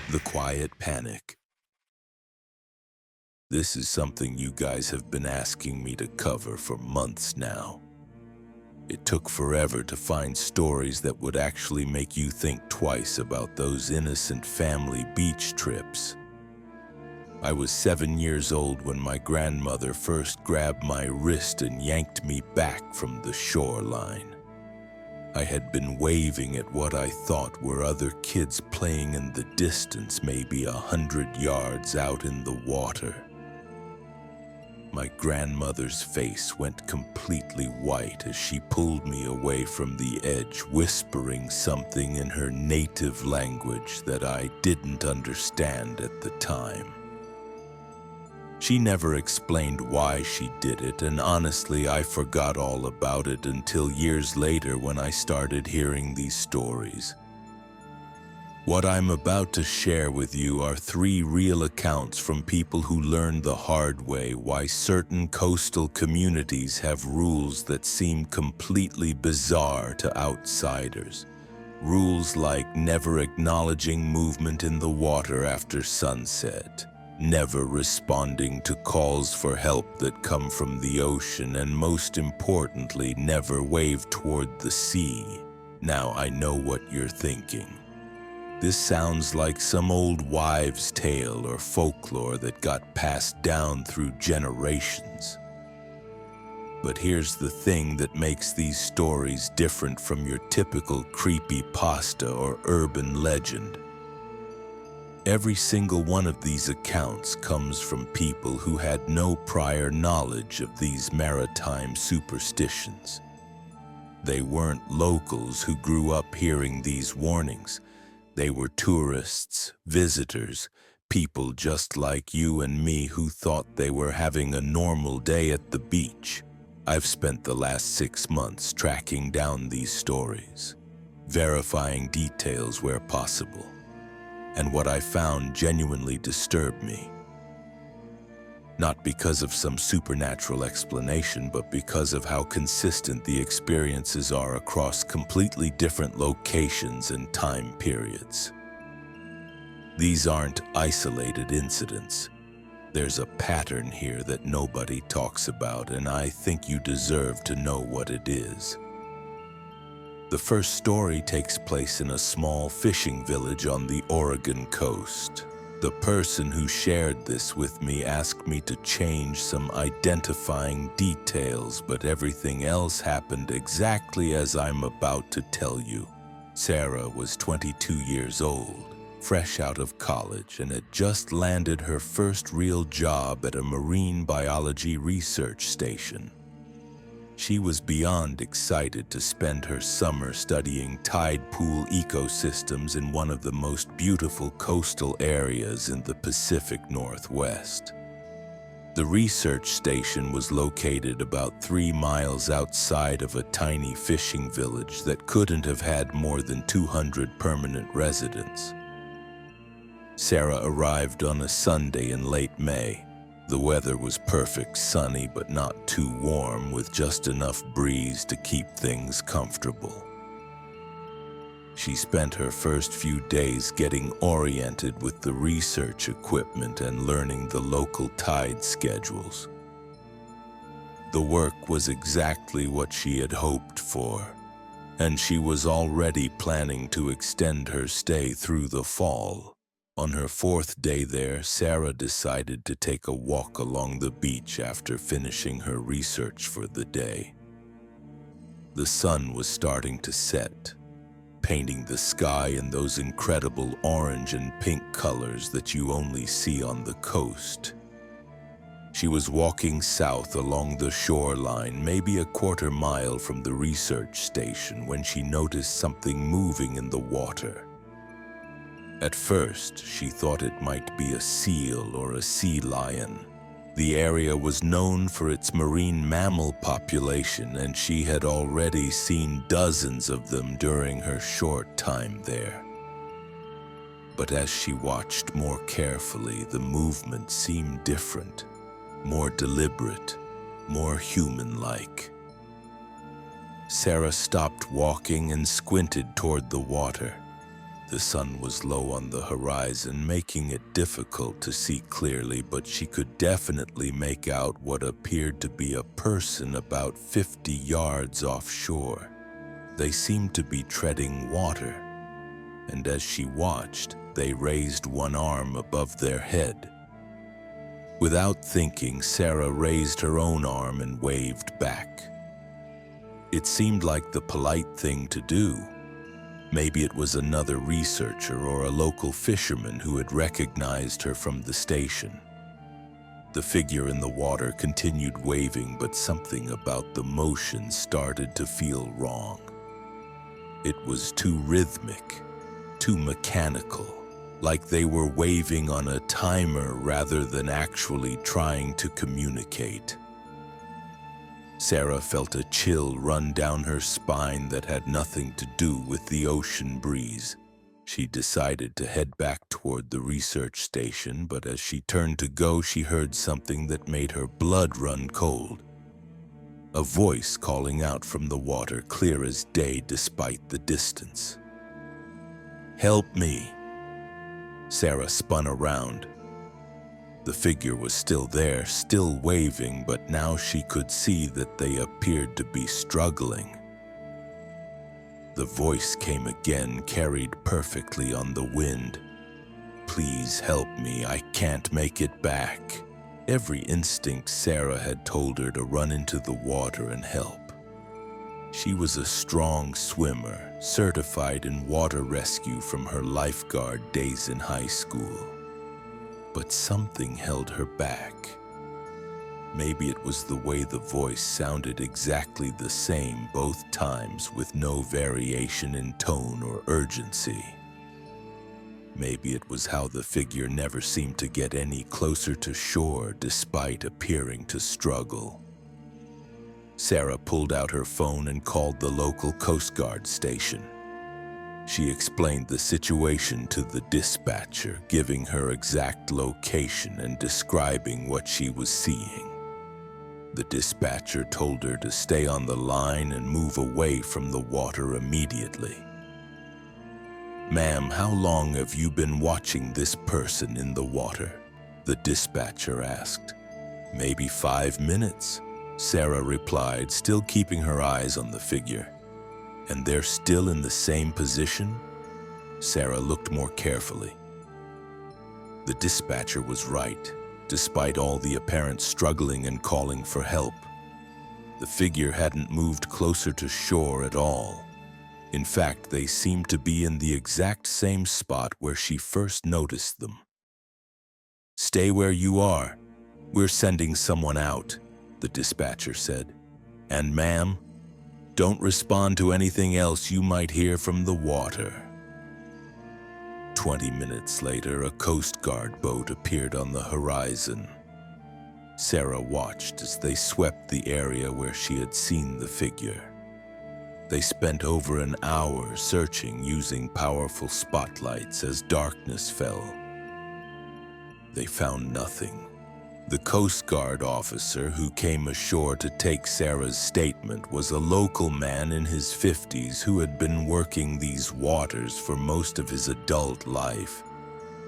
The quiet panic. This is something you guys have been asking me to cover for months now. It took forever to find stories that would actually make you think twice about those innocent family beach trips. I was 7 years old when my grandmother first grabbed my wrist and yanked me back from the shoreline. I had been waving at what I thought were other kids playing in the distance, maybe 100 yards out in the water. My grandmother's face went completely white as she pulled me away from the edge, whispering something in her native language that I didn't understand at the time. She never explained why she did it, and honestly, I forgot all about it until years later when I started hearing these stories. What I'm about to share with you are 3 real accounts from people who learned the hard way why certain coastal communities have rules that seem completely bizarre to outsiders. Rules like never acknowledging movement in the water after sunset, never responding to calls for help that come from the ocean, and most importantly, never wave toward the sea. Now I know what you're thinking. This sounds like some old wives' tale or folklore that got passed down through generations. But here's the thing that makes these stories different from your typical creepypasta or urban legend. Every single one of these accounts comes from people who had no prior knowledge of these maritime superstitions. They weren't locals who grew up hearing these warnings. They were tourists, visitors, people just like you and me who thought they were having a normal day at the beach. I've spent the last 6 months tracking down these stories, verifying details where possible. And what I found genuinely disturbed me. Not because of some supernatural explanation, but because of how consistent the experiences are across completely different locations and time periods. These aren't isolated incidents. There's a pattern here that nobody talks about, and I think you deserve to know what it is. The first story takes place in a small fishing village on the Oregon coast. The person who shared this with me asked me to change some identifying details, but everything else happened exactly as I'm about to tell you. Sarah was 22 years old, fresh out of college, and had just landed her first real job at a marine biology research station. She was beyond excited to spend her summer studying tide pool ecosystems in one of the most beautiful coastal areas in the Pacific Northwest. The research station was located about 3 miles outside of a tiny fishing village that couldn't have had more than 200 permanent residents. Sarah arrived on a Sunday in late May. The weather was perfect, sunny but not too warm, with just enough breeze to keep things comfortable. She spent her first few days getting oriented with the research equipment and learning the local tide schedules. The work was exactly what she had hoped for, and she was already planning to extend her stay through the fall. On her 4th day there, Sarah decided to take a walk along the beach after finishing her research for the day. The sun was starting to set, painting the sky in those incredible orange and pink colors that you only see on the coast. She was walking south along the shoreline, maybe a 1/4 mile from the research station, when she noticed something moving in the water. At first, she thought it might be a seal or a sea lion. The area was known for its marine mammal population, and she had already seen dozens of them during her short time there. But as she watched more carefully, the movement seemed different, more deliberate, more human-like. Sarah stopped walking and squinted toward the water. The sun was low on the horizon, making it difficult to see clearly, but she could definitely make out what appeared to be a person about 50 yards offshore. They seemed to be treading water, and as she watched, they raised one arm above their head. Without thinking, Sarah raised her own arm and waved back. It seemed like the polite thing to do. Maybe it was another researcher or a local fisherman who had recognized her from the station. The figure in the water continued waving, but something about the motion started to feel wrong. It was too rhythmic, too mechanical, like they were waving on a timer rather than actually trying to communicate. Sarah felt a chill run down her spine that had nothing to do with the ocean breeze. She decided to head back toward the research station, but as she turned to go, she heard something that made her blood run cold. A voice calling out from the water, clear as day despite the distance. "Help me." Sarah spun around. The figure was still there, still waving, but now she could see that they appeared to be struggling. The voice came again, carried perfectly on the wind. "Please help me, I can't make it back." Every instinct Sarah had told her to run into the water and help. She was a strong swimmer, certified in water rescue from her lifeguard days in high school. But something held her back. Maybe it was the way the voice sounded exactly the same both times, with no variation in tone or urgency. Maybe it was how the figure never seemed to get any closer to shore despite appearing to struggle. Sarah pulled out her phone and called the local Coast Guard station. She explained the situation to the dispatcher, giving her exact location and describing what she was seeing. The dispatcher told her to stay on the line and move away from the water immediately. "Ma'am, how long have you been watching this person in the water?" the dispatcher asked. "Maybe 5 minutes," Sarah replied, still keeping her eyes on the figure. "And they're still in the same position?" Sarah looked more carefully. The dispatcher was right. Despite all the apparent struggling and calling for help, the figure hadn't moved closer to shore at all. In fact, they seemed to be in the exact same spot where she first noticed them. "Stay where you are. We're sending someone out," the dispatcher said. "And ma'am, don't respond to anything else you might hear from the water." 20 minutes later, a Coast Guard boat appeared on the horizon. Sarah watched as they swept the area where she had seen the figure. They spent over an hour searching using powerful spotlights as darkness fell. They found nothing. The Coast Guard officer who came ashore to take Sarah's statement was a local man in his 50s who had been working these waters for most of his adult life.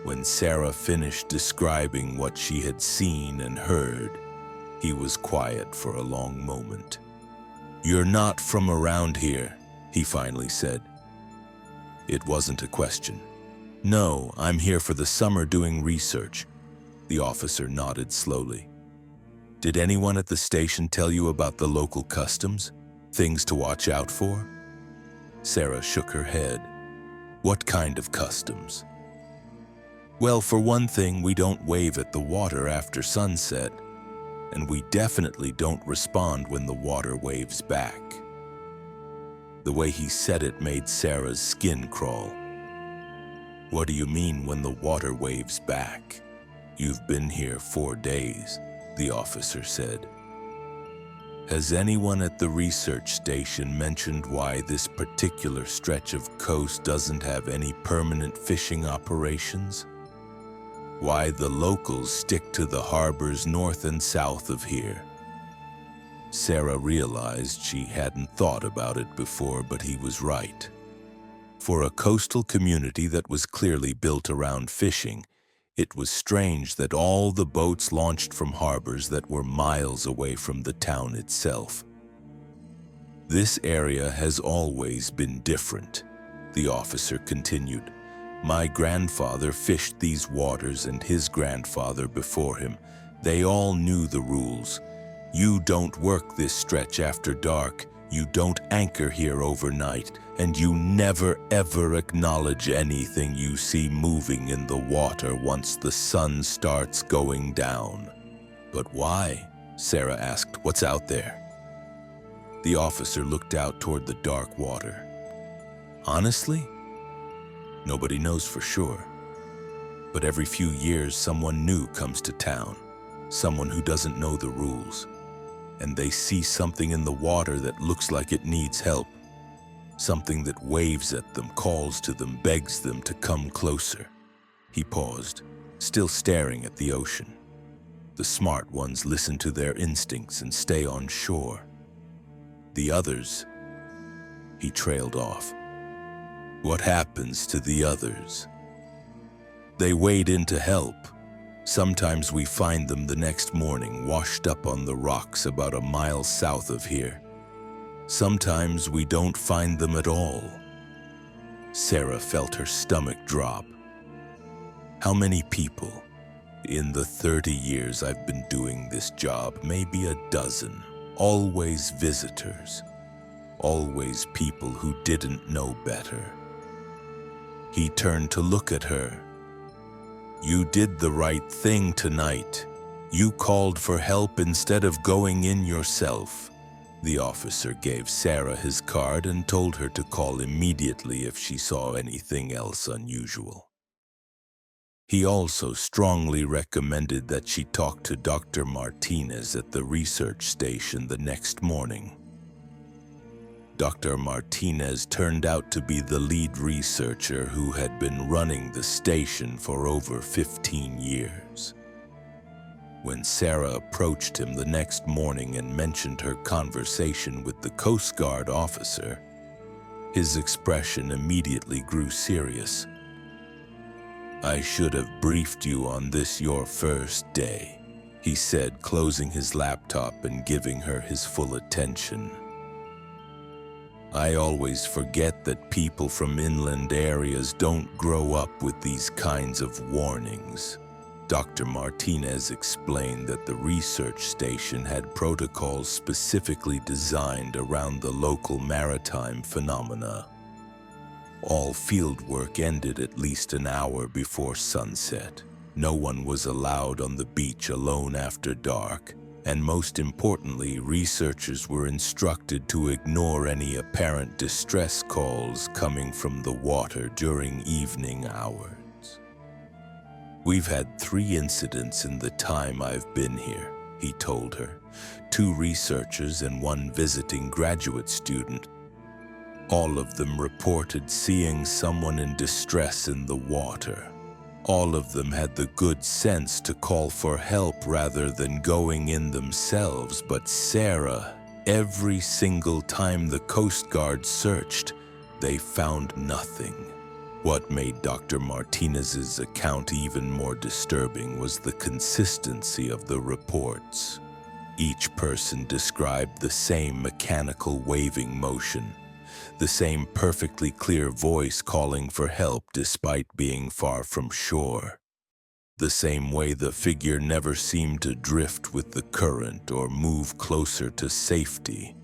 When Sarah finished describing what she had seen and heard, he was quiet for a long moment. "You're not from around here," he finally said. It wasn't a question. "No, I'm here for the summer doing research." The officer nodded slowly. "Did anyone at the station tell you about the local customs? Things to watch out for?" Sarah shook her head. "What kind of customs?" "Well, for one thing, we don't wave at the water after sunset, and we definitely don't respond when the water waves back." The way he said it made Sarah's skin crawl. "What do you mean when the water waves back?" "You've been here 4 days, the officer said. "Has anyone at the research station mentioned why this particular stretch of coast doesn't have any permanent fishing operations? Why the locals stick to the harbors north and south of here?" Sarah realized she hadn't thought about it before, but he was right. For a coastal community that was clearly built around fishing, it was strange that all the boats launched from harbors that were miles away from the town itself. "This area has always been different," the officer continued. "My grandfather fished these waters and his grandfather before him. They all knew the rules. You don't work this stretch after dark, you don't anchor here overnight, and you never ever acknowledge anything you see moving in the water once the sun starts going down." "But why?" Sarah asked. "What's out there?" The officer looked out toward the dark water. "Honestly, nobody knows for sure. But every few years, someone new comes to town, someone who doesn't know the rules, and they see something in the water that looks like it needs help. Something that waves at them, calls to them, begs them to come closer." He paused, still staring at the ocean. "The smart ones listen to their instincts and stay on shore. The others..." He trailed off. "What happens to the others?" "They wade in to help. Sometimes we find them the next morning washed up on the rocks about a mile south of here. Sometimes we don't find them at all." Sarah felt her stomach drop. "How many people? In the 30 years I've been doing this job, maybe a dozen. Always visitors. Always people who didn't know better." He turned to look at her. "You did the right thing tonight. You called for help instead of going in yourself." The officer gave Sarah his card and told her to call immediately if she saw anything else unusual. He also strongly recommended that she talk to Dr. Martinez at the research station the next morning. Dr. Martinez turned out to be the lead researcher who had been running the station for over 15 years. When Sarah approached him the next morning and mentioned her conversation with the Coast Guard officer, his expression immediately grew serious. "I should have briefed you on this your first day," he said, closing his laptop and giving her his full attention. "I always forget that people from inland areas don't grow up with these kinds of warnings." Dr. Martinez explained that the research station had protocols specifically designed around the local maritime phenomena. All field work ended at least an hour before sunset. No one was allowed on the beach alone after dark, and most importantly, researchers were instructed to ignore any apparent distress calls coming from the water during evening hours. "We've had 3 incidents in the time I've been here," he told her. 2 researchers and 1 visiting graduate student. All of them reported seeing someone in distress in the water. All of them had the good sense to call for help rather than going in themselves, but Sarah, every single time the Coast Guard searched, they found nothing. What made Dr. Martinez's account even more disturbing was the consistency of the reports. Each person described the same mechanical waving motion, the same perfectly clear voice calling for help despite being far from shore. The same way the figure never seemed to drift with the current or move closer to safety.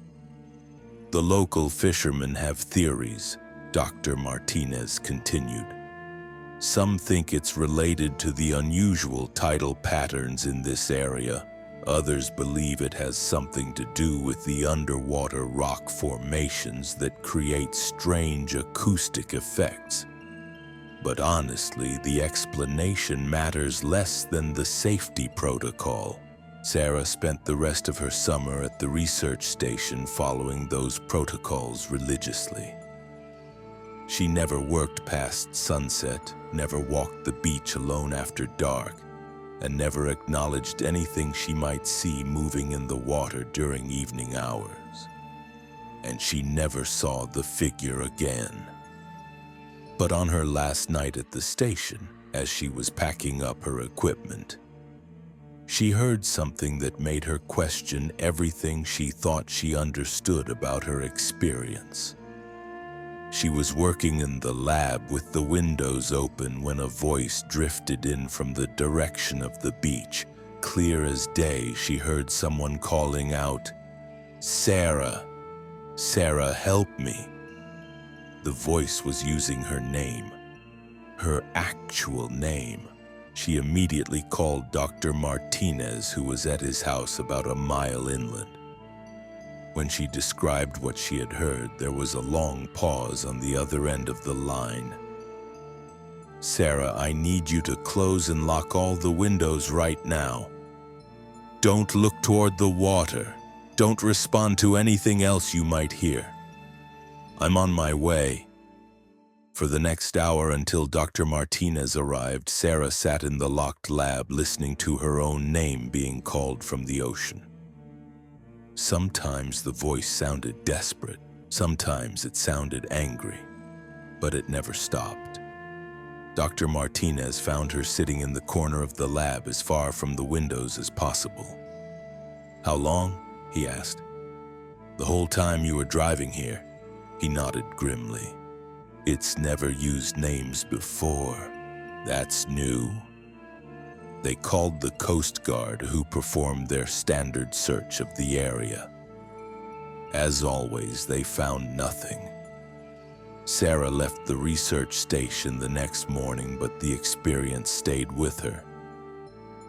"The local fishermen have theories," Dr. Martinez continued. "Some think it's related to the unusual tidal patterns in this area. Others believe it has something to do with the underwater rock formations that create strange acoustic effects. But honestly, the explanation matters less than the safety protocol." Sarah spent the rest of her summer at the research station following those protocols religiously. She never worked past sunset, never walked the beach alone after dark, and never acknowledged anything she might see moving in the water during evening hours. And she never saw the figure again. But on her last night at the station, as she was packing up her equipment, she heard something that made her question everything she thought she understood about her experience. She was working in the lab with the windows open when a voice drifted in from the direction of the beach. Clear as day, she heard someone calling out, "Sarah, Sarah, help me." The voice was using her name, her actual name. She immediately called Dr. Martinez, who was at his house about a mile inland. When she described what she had heard, there was a long pause on the other end of the line. "Sarah, I need you to close and lock all the windows right now. Don't look toward the water. Don't respond to anything else you might hear. I'm on my way." For the next hour until Dr. Martinez arrived, Sarah sat in the locked lab listening to her own name being called from the ocean. Sometimes the voice sounded desperate, sometimes it sounded angry, but it never stopped. Dr. Martinez found her sitting in the corner of the lab as far from the windows as possible. "How long?" he asked. "The whole time you were driving here?" He nodded grimly. "It's never used names before. That's new." They called the Coast Guard, who performed their standard search of the area. As always, they found nothing. Sarah left the research station the next morning, but the experience stayed with her.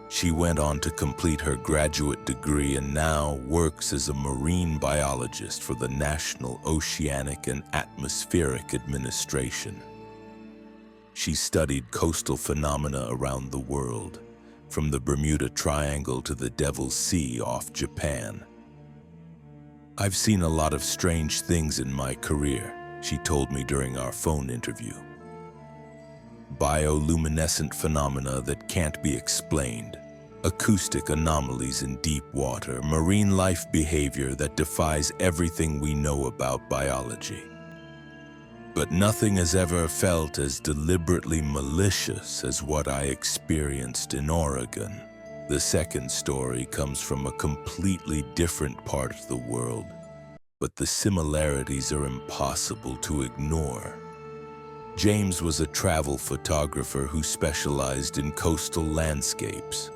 She went on to complete her graduate degree and now works as a marine biologist for the National Oceanic and Atmospheric Administration. She studied coastal phenomena around the world, from the Bermuda Triangle to the Devil's Sea off Japan. "I've seen a lot of strange things in my career," she told me during our phone interview. Bioluminescent phenomena that can't be explained, acoustic anomalies in deep water, marine life behavior that defies everything we know about biology. But nothing has ever felt as deliberately malicious as what I experienced in Oregon. The second story comes from a completely different part of the world, but the similarities are impossible to ignore. James was a travel photographer who specialized in coastal landscapes.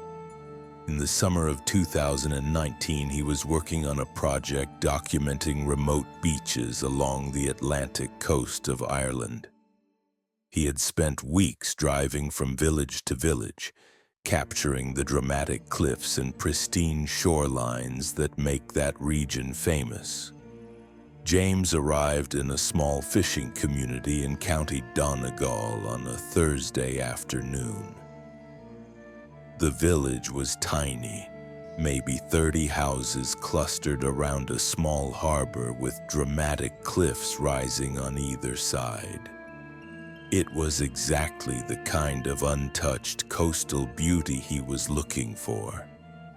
In the summer of 2019, he was working on a project documenting remote beaches along the Atlantic coast of Ireland. He had spent weeks driving from village to village, capturing the dramatic cliffs and pristine shorelines that make that region famous. James arrived in a small fishing community in County Donegal on a Thursday afternoon. The village was tiny, maybe 30 houses clustered around a small harbor with dramatic cliffs rising on either side. It was exactly the kind of untouched coastal beauty he was looking for.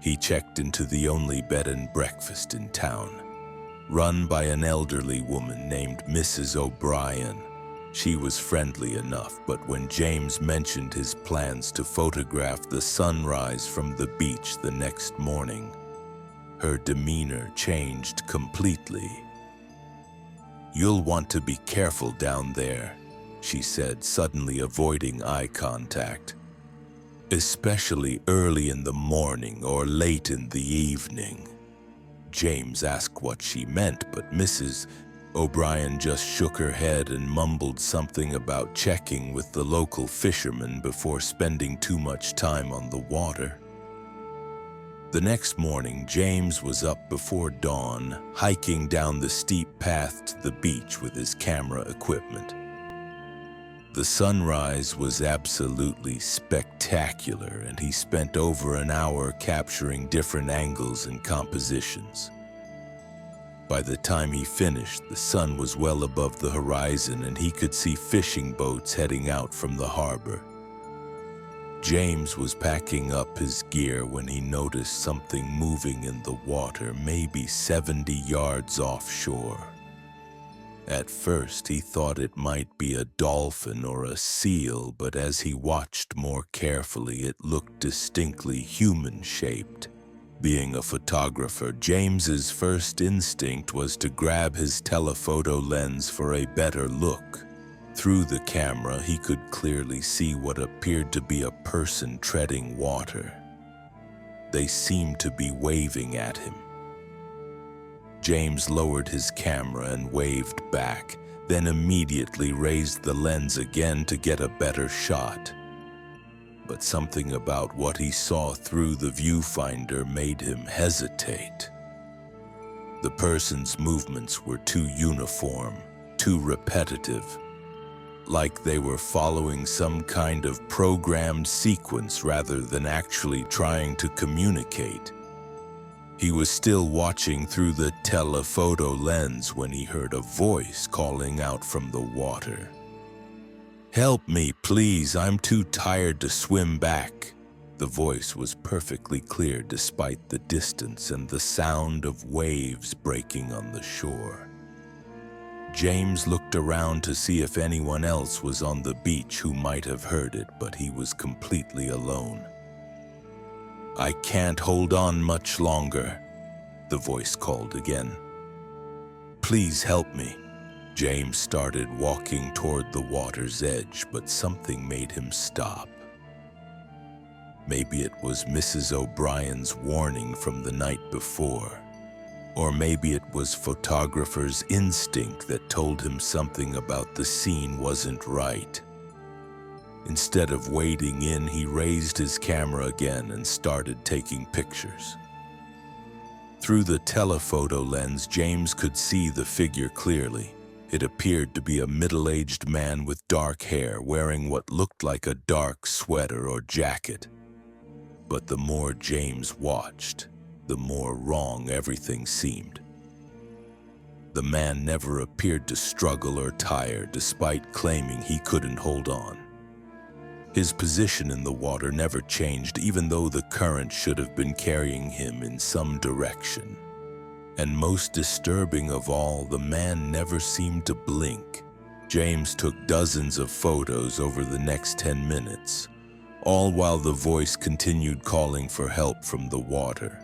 He checked into the only bed and breakfast in town, run by an elderly woman named Mrs. O'Brien. She was friendly enough, but when James mentioned his plans to photograph the sunrise from the beach the next morning, her demeanor changed completely. "You'll want to be careful down there," she said, suddenly avoiding eye contact. "Especially early in the morning or late in the evening." James asked what she meant, but Mrs. O'Brien just shook her head and mumbled something about checking with the local fishermen before spending too much time on the water. The next morning, James was up before dawn, hiking down the steep path to the beach with his camera equipment. The sunrise was absolutely spectacular, and he spent over an hour capturing different angles and compositions. By the time he finished, the sun was well above the horizon and he could see fishing boats heading out from the harbor. James was packing up his gear when he noticed something moving in the water, maybe 70 yards offshore. At first, he thought it might be a dolphin or a seal, but as he watched more carefully, it looked distinctly human-shaped. Being a photographer, James's first instinct was to grab his telephoto lens for a better look. Through the camera, he could clearly see what appeared to be a person treading water. They seemed to be waving at him. James lowered his camera and waved back, then immediately raised the lens again to get a better shot. But something about what he saw through the viewfinder made him hesitate. The person's movements were too uniform, too repetitive, like they were following some kind of programmed sequence rather than actually trying to communicate. He was still watching through the telephoto lens when he heard a voice calling out from the water. "Help me, please, I'm too tired to swim back." The voice was perfectly clear despite the distance and the sound of waves breaking on the shore. James looked around to see if anyone else was on the beach who might have heard it, but he was completely alone. "I can't hold on much longer," the voice called again. "Please help me." James started walking toward the water's edge, but something made him stop. Maybe it was Mrs. O'Brien's warning from the night before, or maybe it was photographer's instinct that told him something about the scene wasn't right. Instead of wading in, he raised his camera again and started taking pictures. Through the telephoto lens, James could see the figure clearly. It appeared to be a middle-aged man with dark hair wearing what looked like a dark sweater or jacket. But the more James watched, the more wrong everything seemed. The man never appeared to struggle or tire despite claiming he couldn't hold on. His position in the water never changed, even though the current should have been carrying him in some direction. And most disturbing of all, the man never seemed to blink. James took dozens of photos over the next 10 minutes, all while the voice continued calling for help from the water.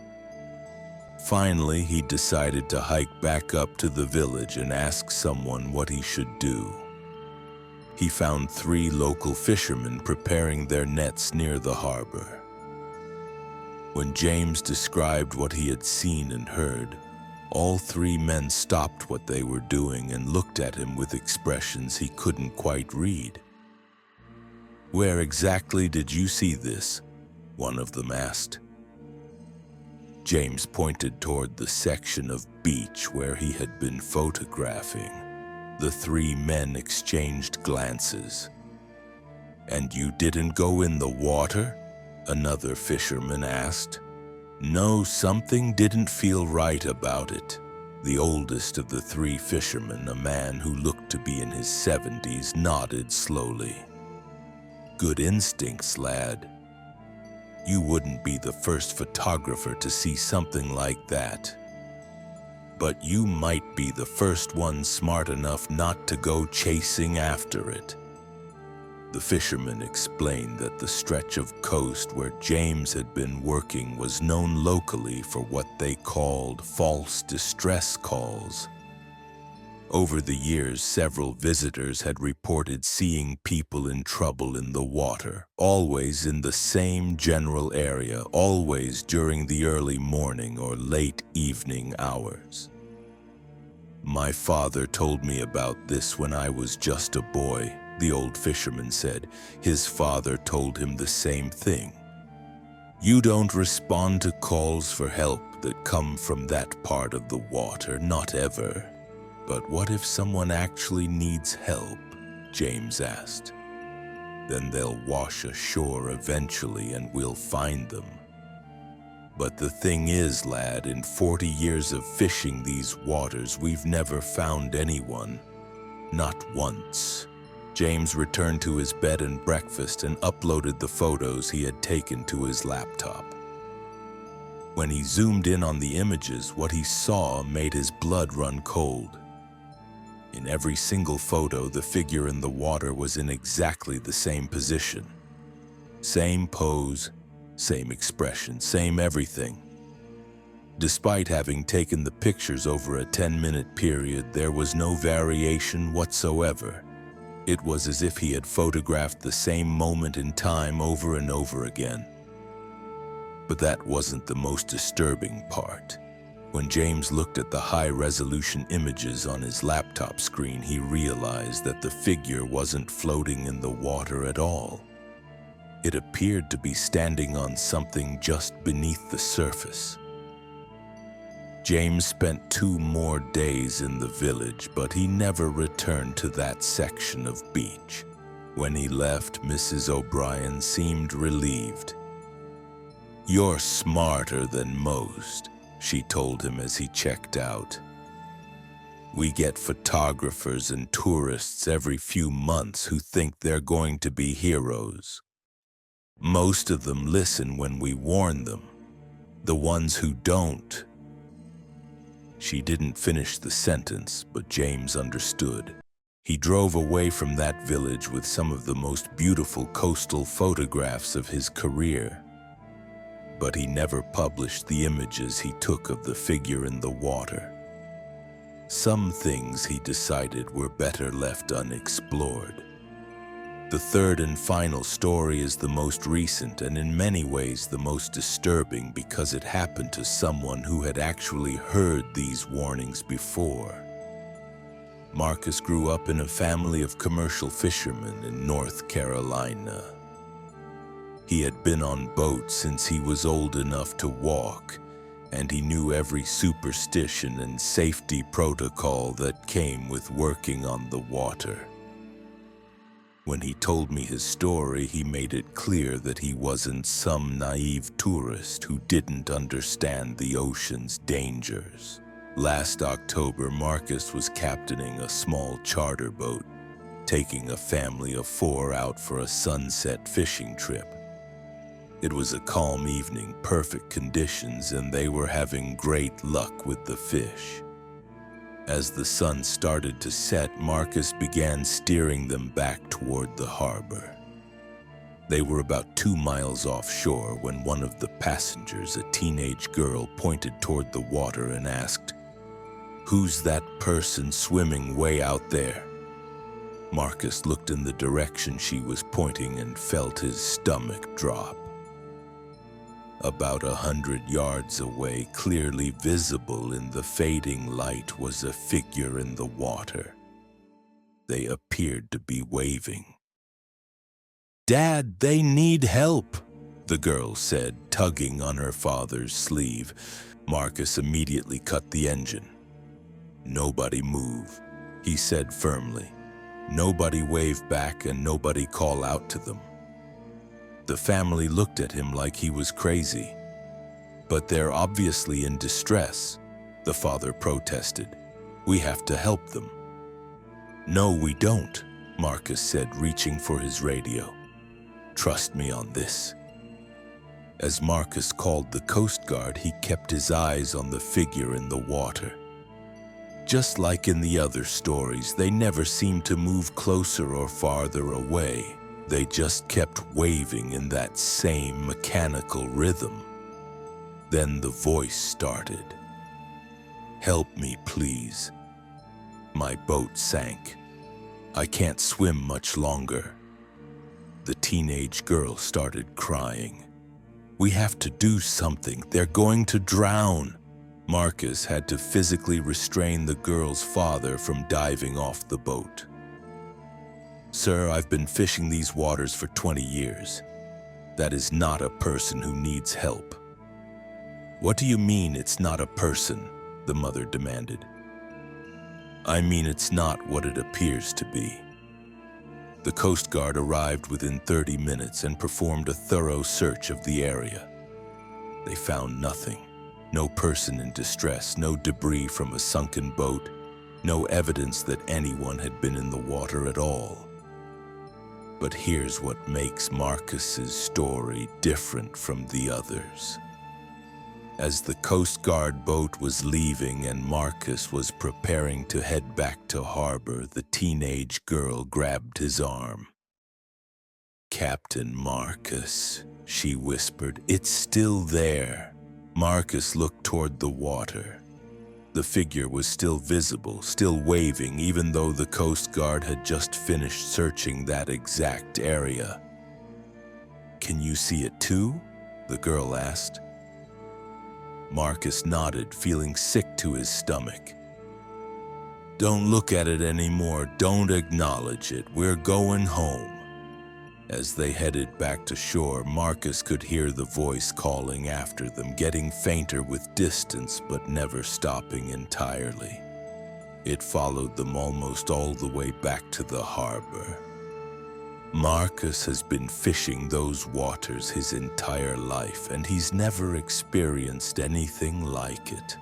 Finally, he decided to hike back up to the village and ask someone what he should do. He found 3 local fishermen preparing their nets near the harbor. When James described what he had seen and heard, all 3 men stopped what they were doing and looked at him with expressions he couldn't quite read. "Where exactly did you see this?" one of them asked. James pointed toward the section of beach where he had been photographing. The 3 men exchanged glances. "And you didn't go in the water?" another fisherman asked. "No, something didn't feel right about it." The oldest of the 3 fishermen, a man who looked to be in his 70s, nodded slowly. "Good instincts, lad. You wouldn't be the first photographer to see something like that. But you might be the first one smart enough not to go chasing after it." The fisherman explained that the stretch of coast where James had been working was known locally for what they called false distress calls. Over the years, several visitors had reported seeing people in trouble in the water, always in the same general area, always during the early morning or late evening hours. "My father told me about this when I was just a boy," the old fisherman said. His father told him the same thing. "You don't respond to calls for help that come from that part of the water, not ever." "But what if someone actually needs help?" James asked. "Then they'll wash ashore eventually and we'll find them." "But the thing is, lad, in 40 years of fishing these waters, we've never found anyone. Not once." James returned to his bed and breakfast and uploaded the photos he had taken to his laptop. When he zoomed in on the images, what he saw made his blood run cold. In every single photo, the figure in the water was in exactly the same position. Same pose, same expression, same everything. Despite having taken the pictures over a 10-minute period, there was no variation whatsoever. It was as if he had photographed the same moment in time over and over again. But that wasn't the most disturbing part. When James looked at the high-resolution images on his laptop screen, he realized that the figure wasn't floating in the water at all. It appeared to be standing on something just beneath the surface. James spent 2 more days in the village, but he never returned to that section of beach. When he left, Mrs. O'Brien seemed relieved. "You're smarter than most," she told him as he checked out. "We get photographers and tourists every few months who think they're going to be heroes. Most of them listen when we warn them. The ones who don't..." She didn't finish the sentence, but James understood. He drove away from that village with some of the most beautiful coastal photographs of his career. But he never published the images he took of the figure in the water. Some things, he decided, were better left unexplored. The third and final story is the most recent and in many ways the most disturbing because it happened to someone who had actually heard these warnings before. Marcus grew up in a family of commercial fishermen in North Carolina. He had been on boats since he was old enough to walk, and he knew every superstition and safety protocol that came with working on the water. When he told me his story, he made it clear that he wasn't some naive tourist who didn't understand the ocean's dangers. Last October, Marcus was captaining a small charter boat, taking a family of 4 out for a sunset fishing trip. It was a calm evening, perfect conditions, and they were having great luck with the fish. As the sun started to set, Marcus began steering them back toward the harbor. They were about 2 miles offshore when one of the passengers, a teenage girl, pointed toward the water and asked, "Who's that person swimming way out there?" Marcus looked in the direction she was pointing and felt his stomach drop. About 100 yards away, clearly visible in the fading light, was a figure in the water. They appeared to be waving. "Dad, they need help," the girl said, tugging on her father's sleeve. Marcus immediately cut the engine. "Nobody move," he said firmly. "Nobody wave back and nobody call out to them." The family looked at him like he was crazy. "But they're obviously in distress," the father protested. "We have to help them." "No, we don't," Marcus said, reaching for his radio. "Trust me on this." As Marcus called the Coast Guard, he kept his eyes on the figure in the water. Just like in the other stories, they never seemed to move closer or farther away. They just kept waving in that same mechanical rhythm. Then the voice started. "Help me, please. My boat sank. I can't swim much longer." The teenage girl started crying. "We have to do something. They're going to drown." Marcus had to physically restrain the girl's father from diving off the boat. "Sir, I've been fishing these waters for 20 years. That is not a person who needs help." "What do you mean it's not a person?" the mother demanded. "I mean it's not what it appears to be." The Coast Guard arrived within 30 minutes and performed a thorough search of the area. They found nothing. No person in distress, no debris from a sunken boat, no evidence that anyone had been in the water at all. But here's what makes Marcus's story different from the others. As the Coast Guard boat was leaving and Marcus was preparing to head back to harbor, the teenage girl grabbed his arm. "Captain Marcus," she whispered, "it's still there." Marcus looked toward the water. The figure was still visible, still waving, even though the Coast Guard had just finished searching that exact area. "Can you see it too?" the girl asked. Marcus nodded, feeling sick to his stomach. "Don't look at it anymore. Don't acknowledge it. We're going home." As they headed back to shore, Marcus could hear the voice calling after them, getting fainter with distance but never stopping entirely. It followed them almost all the way back to the harbor. Marcus has been fishing those waters his entire life, and he's never experienced anything like it.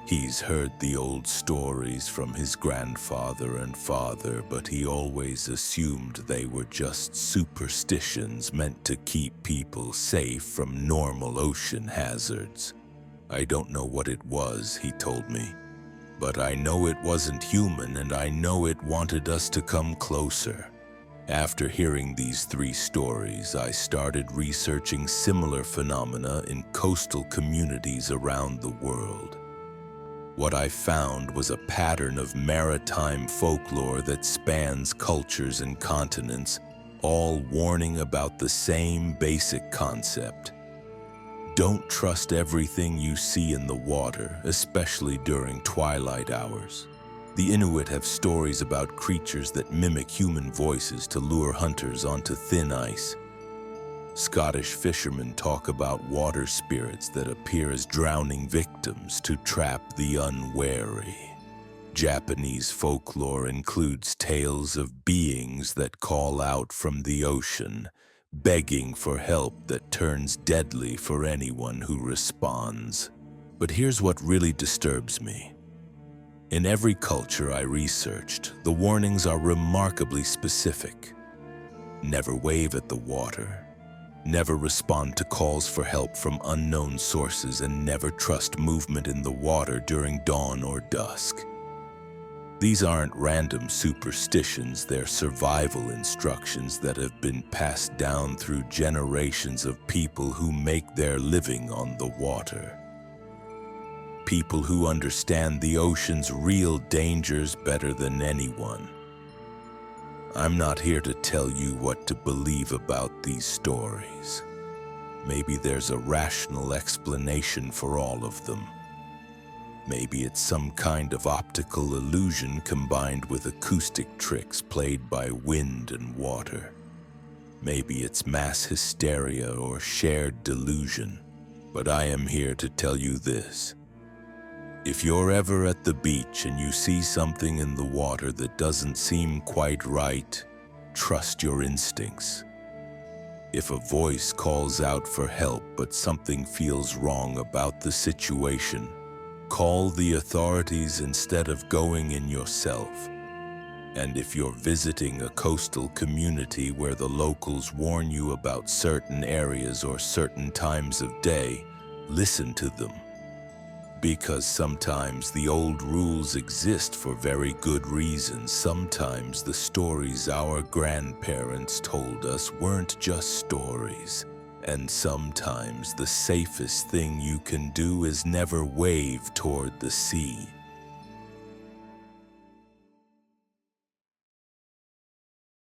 He's heard the old stories from his grandfather and father, but he always assumed they were just superstitions meant to keep people safe from normal ocean hazards. "I don't know what it was," he told me, "but I know it wasn't human, and I know it wanted us to come closer." After hearing these 3 stories, I started researching similar phenomena in coastal communities around the world. What I found was a pattern of maritime folklore that spans cultures and continents, all warning about the same basic concept. Don't trust everything you see in the water, especially during twilight hours. The Inuit have stories about creatures that mimic human voices to lure hunters onto thin ice. Scottish fishermen talk about water spirits that appear as drowning victims to trap the unwary. Japanese folklore includes tales of beings that call out from the ocean, begging for help that turns deadly for anyone who responds. But here's what really disturbs me. In every culture I researched, the warnings are remarkably specific. Never wave at the water. Never respond to calls for help from unknown sources, and never trust movement in the water during dawn or dusk. These aren't random superstitions, they're survival instructions that have been passed down through generations of people who make their living on the water. People who understand the ocean's real dangers better than anyone. I'm not here to tell you what to believe about these stories. Maybe there's a rational explanation for all of them. Maybe it's some kind of optical illusion combined with acoustic tricks played by wind and water. Maybe it's mass hysteria or shared delusion. But I am here to tell you this. If you're ever at the beach and you see something in the water that doesn't seem quite right, trust your instincts. If a voice calls out for help but something feels wrong about the situation, call the authorities instead of going in yourself. And if you're visiting a coastal community where the locals warn you about certain areas or certain times of day, listen to them. Because sometimes the old rules exist for very good reasons. Sometimes the stories our grandparents told us weren't just stories. And sometimes the safest thing you can do is never wave toward the sea.